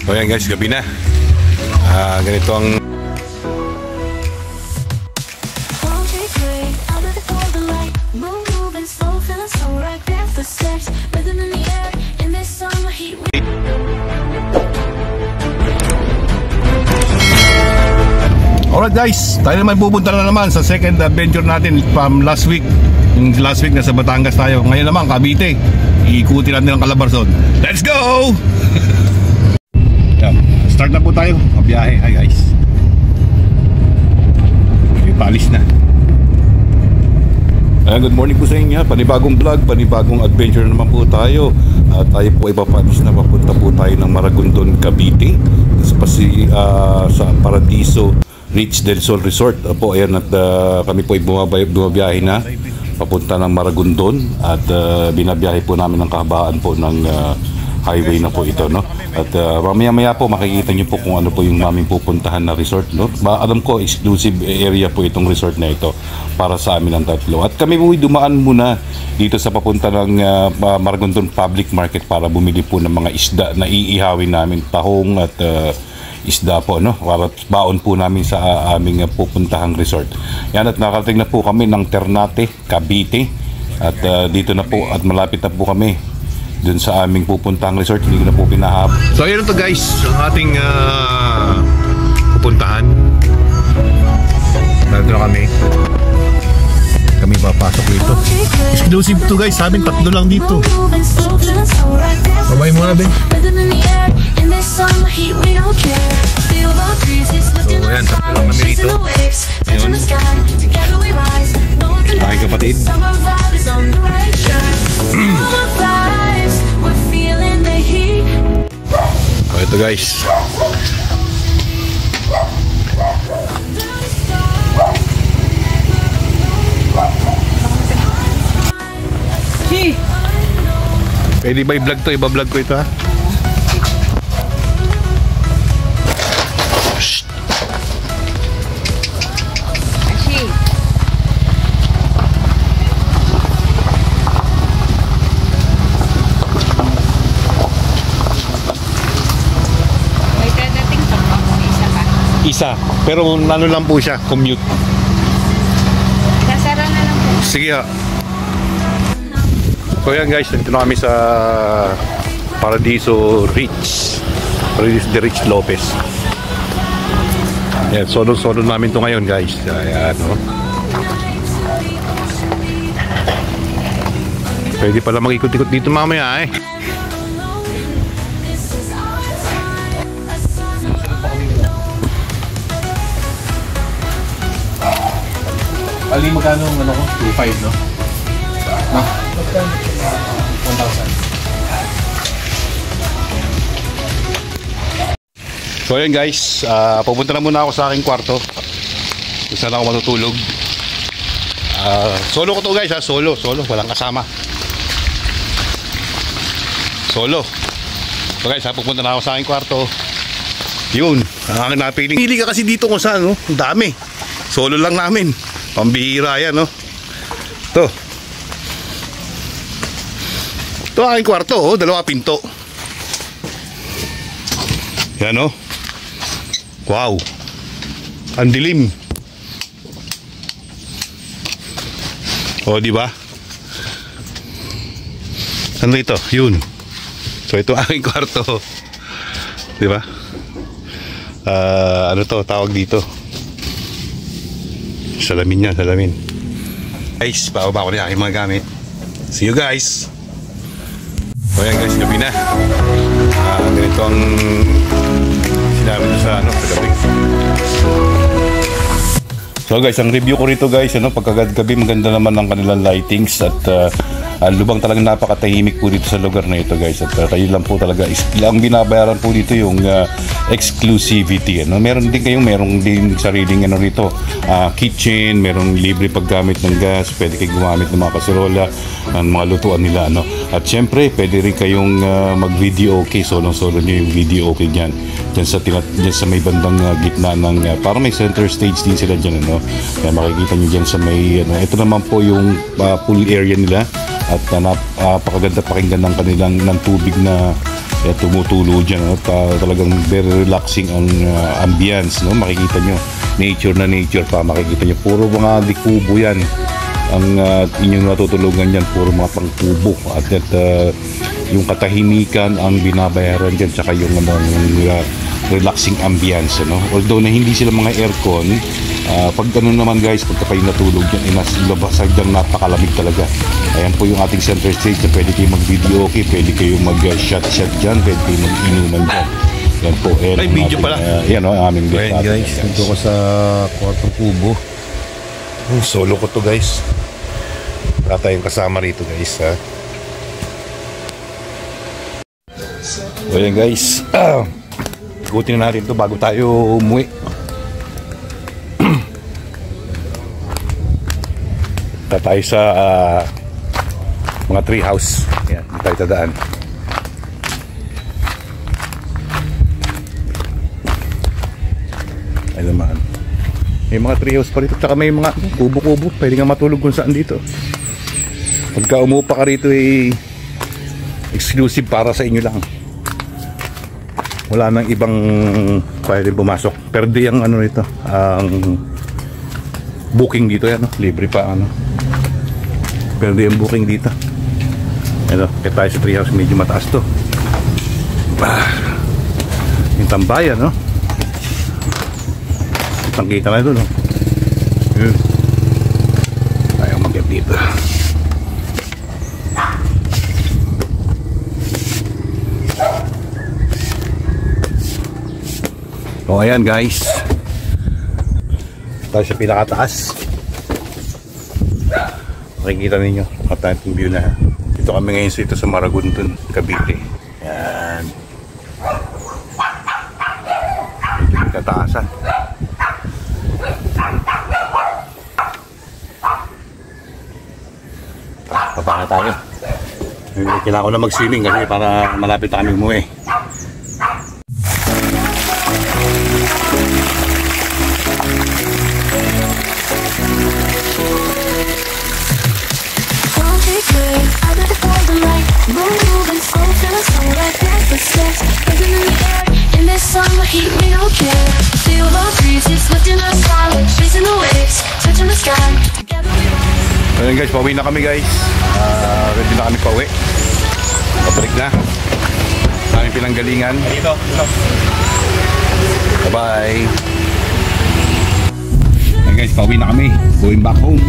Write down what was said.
So yan guys, gabi na. Ganito ang alright guys, tayo naman pupunta na naman sa second adventure natin from last week. Yung last week nasa Batangas tayo. Ngayon naman Cavite. Iikutin natin ang Calabarzon. Let's go! Yan. Start na po tayo. Mabiyahe. Hi guys. May palis na. Good morning po sa inyo. Panibagong vlog, panibagong adventure naman po tayo. Tayo po ay papalis na. Papunta po tayo ng Maragondon, Cavite. Sa Paradiso Reach del Sol Resort po, ayan, at kami po ay bumabiyahe na papunta ng Maragondon at binabiyahe po namin ang kahabaan po ng highway na po ito, no? At mamaya-maya po makikita niyo po kung ano po yung aming pupuntahan na resort, no? Alam ko exclusive area po itong resort na ito para sa amin ang tatlo. At kami po ay dumaan muna dito sa papunta ng Maragondon Public Market para bumili po ng mga isda na iihawin namin, tahong at isda po, no? Para baon po namin sa aming pupuntahang resort. Yan, at nakarating na po kami ng Ternate, Cavite. At dito na po at malapit na po kami dun sa aming pupuntahang resort. Hindi ko na po pinahab. So ayun na to guys, ang ating pupuntahan. Nandito na kami. Kami papasok dito. Exclusive to guys, sabi tatlo lang dito. Babay muna Ben. So ayan, tatlo lang kami dito. Ayun, aking kapatid. So ito guys, pwede ba i-vlog to? Iba-vlog ko ito ha. Isa, pero ano lang po siya, commute. Nasara na lang po. Sige ha. So yan guys, nandito na kami sa Paradiso Reach de Rich Lopez. Yan, solo namin to ngayon guys. Ayan, no? Pwede pala mag-ikot-ikot dito mamaya eh. Ali, magkano ang ano ko? 2.5, no? No? 1,000. So ayun guys, pupunta na muna ako sa aking kwarto. Kung saan ako matutulog. Solo ko to guys ha, solo, walang kasama. Solo. So guys, pupunta na ako sa aking kwarto. Yun, ang aking napiling. Pili ka kasi dito kung saan, no? Ang dami. Solo lang namin. Pambihira yan, no? Ito ang aking kwarto, oh. 2 pinto. Yan, oh. Wow. Ang dilim. Oh, di ba? Ano ito? Yun. So ito ang aking kwarto. Di ba? Ano to tawag dito? Salamin yan, salamin. Guys, bababa ko rin aking mga gamit. See you guys. So yan guys, gabi na. Ganito ang sinabi ko sa gabi. So guys, ang review ko rito guys, pagkagabi maganda naman ang kanilang lightings at lubang talagang napakatahimik po dito sa lugar na ito guys. At kayo lang po talaga, ang binabayaran po dito yung exclusivity. Meron din sariling rito, kitchen, merong libre paggamit ng gas, pwede kayong gumamit ng mga kaserola, ng mga lutuan nila. At syempre, pwede rin kayong mag-video okay, solo nyo yung video okay dyan. Dyan sa may bandang gitna ng, parang may center stage din sila dyan. Kaya makikita nyo dyan sa may, ito naman po yung pool area nila. At napakaganda pakinggan ng kanilang ng tubig na Kaya tumutulo dyan, no? Talagang very relaxing ang ambience, no? Makikita nyo, nature na nature pa, makikita nyo, puro mga dikubo yan ang inyong natutulugan dyan, puro mga pangkubo at yung katahimikan ang binabayaran dyan, tsaka yung relaxing ambience, no? Although na hindi sila mga aircon, pag ganun naman guys, pagka kayo natulog dyan, labasag dyan, napakalamig talaga. Ayan po yung ating center stage na pwede kayo mag-video okay, pwede kayo mag-shot dyan, pwede kayo mag-inuman dyan. Yan po. Ay, video pala. Yan o, aming Ayan guys, dito ko sa kwartong kubo. Solo ko to guys. Wala tayong kasama rito guys, ha. So yan guys, ikutin na natin ito bago tayo umuwi. Punta tayo sa mga tree house. Yan, hindi tayo tadaan. Ay naman, may mga tree house pa rito, tsaka may mga kubo-kubo, pwede nga matulog kung saan dito. Pagka umupa ka rito exclusive para sa inyo lang. Wala nang ibang pwede pumasok. Pero di ang ano nito, ang booking dito yan, no? Libre pa ano. Pero di ang booking dito. Ano, kaya tayo sa treehouse, medyo mataas to. Yung tambayan, no? Kitang-kita na ito, no? Yun. Tayo mag-get dito. So ayan guys, tayo sa pinakataas. Makikita ninyo at yung view na. Dito kami ngayon dito sa Maragondon, Cavite. Ayan, medyo may kataasan. Baba na tayo. Kailangan ko na mag-swimming kasi para malapit na kami umuwi. Ayan guys, pauwi na kami guys. Ready na kami pauwi. Pabalik na. Aming pinanggalingan. Dito. Bye bye. Ayan guys, pauwi na kami. Going back home.